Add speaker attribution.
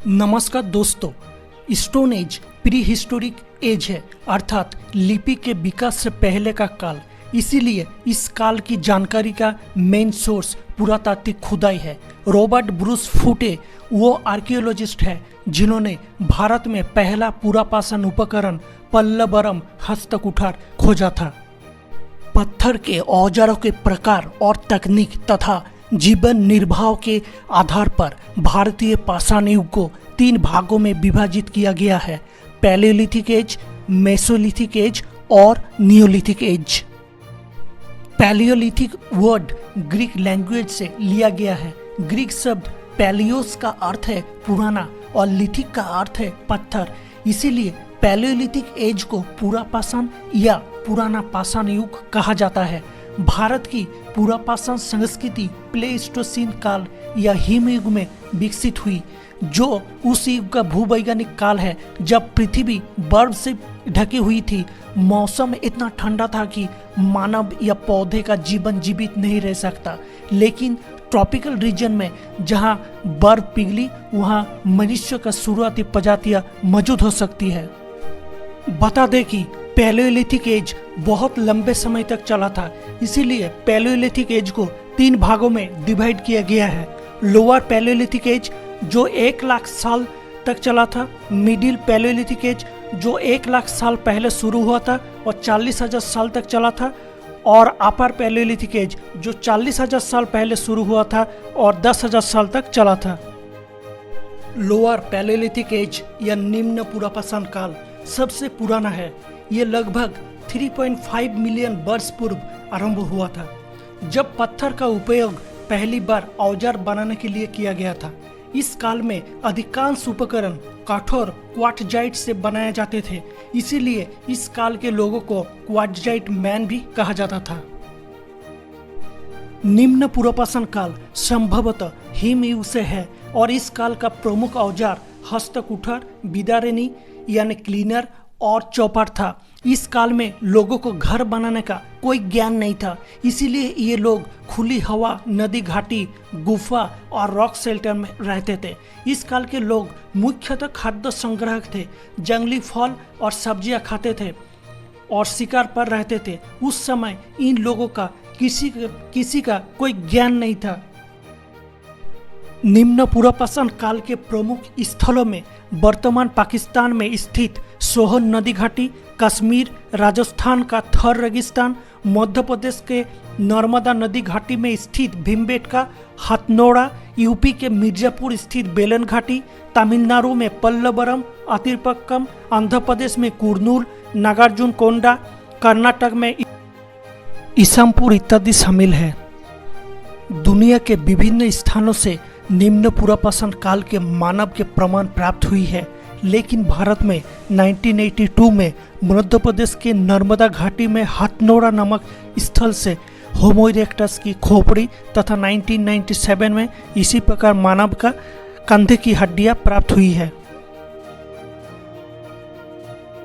Speaker 1: नमस्कार दोस्तों, stone age prehistoric age है, अर्थात लिपि के विकास से पहले का काल। इसीलिए इस काल की जानकारी का मेन सोर्स पुरातात्विक खुदाई है। रॉबर्ट ब्रूस फूटे वो आर्कियोलॉजिस्ट है जिन्होंने भारत में पहला पुरापाषाण उपकरण पल्लवरम हस्तकुठार खोजा था। पत्थर के औजारों के प्रकार और तकनीक तथा जीवन निर्वाह के आधार पर भारतीय पाषाण युग को 3 भागों में विभाजित किया गया है: पैलियोलिथिक एज, मेसोलिथिक एज और neolithic age. Palaeolithic word Greek language से लिया गया है। ग्रीक शब्द पैलियोस का अर्थ है पुराना और लिथिक का अर्थ है पत्थर। इसीलिए पैलियोलिथिक एज को पुरापाषाण या पुराना पाषाण युग कहा जाता है। भारत की पुरापाषाण संस्कृति प्लेस्टोसीन काल या हिम युग में विकसित हुई, जो उस युग का भूवैज्ञानिक काल है जब पृथ्वी बर्फ से ढकी हुई थी। मौसम इतना ठंडा था कि मानव या पौधे का जीवन जीवित नहीं रह सकता, लेकिन ट्रॉपिकल रीजन में जहां बर्फ पिघली वहां मनुष्य का शुरुआती प्रजातियां मौजूद हो सकती है। बता दें कि पैलियोलिथिक एज बहुत लंबे समय तक चला था, इसीलिए पैलियोलिथिक एज को 3 भागों में डिवाइड किया गया है। लोअर पैलियोलिथिक एज जो 1 लाख साल तक चला था, मिडिल पैलियोलिथिक एज जो 1 लाख साल पहले शुरू हुआ था और 40,000 साल तक चला था, और अपर पैलियोलिथिक एज जो 40,000 साल पहले शुरू हुआ था और 10,000 साल तक चला था। लोअर पैलियोलिथिक एज या निम्न पुरापाषाण काल सबसे पुराना है। ये लगभग 3.5 मिलियन वर्ष पूर्व आरंभ हुआ था, जब पत्थर का उपयोग पहली बार औजार बनाने के लिए किया गया था। इस काल में अधिकांश उपकरण कठोर क्वार्टजाइट से बनाए जाते थे, इसीलिए इस काल के लोगों को क्वार्टजाइट मैन भी कहा जाता था। निम्न पुरापाषाण काल संभवतः हिम युग से है और इस काल का प्रमुख औजार हस्तकुठार, बिदारेनी यानी क्लीनर और चौपाट था। इस काल में लोगों को घर बनाने का कोई ज्ञान नहीं था, इसीलिए ये लोग खुली हवा, नदी घाटी, गुफा और रॉक शेल्टर में रहते थे। इस काल के लोग मुख्यतः खाद्य संग्राहक थे, जंगली फल और सब्जियां खाते थे और शिकार पर रहते थे। उस समय इन लोगों का किसी का कोई ज्ञान नहीं था। निम्न पुरापाषाण काल के प्रमुख स्थलों में वर्तमान पाकिस्तान में स्थित सोहन नदी घाटी, कश्मीर, राजस्थान का थर रेगिस्तान, मध्य प्रदेश के नर्मदा नदी घाटी में स्थित भीमबेटका, हथनोड़ा, यूपी के मिर्जापुर स्थित बेलन घाटी, तमिलनाडु में पल्लवरम, अतिरपक्कम, आंध्र प्रदेश में कुर्नूल, नागार्जुन कोंडा, कर्नाटक में ईसामपुर इत्यादि शामिल है। दुनिया के विभिन्न स्थानों से निम्न पुरापाषाण काल के मानव के प्रमाण प्राप्त हुई है, लेकिन भारत में 1982 में मध्य प्रदेश के नर्मदा घाटी में हथनोड़ा नामक स्थल से होमो इरेक्टस की खोपड़ी तथा 1997 में इसी प्रकार मानव का कंधे की हड्डियां प्राप्त हुई है।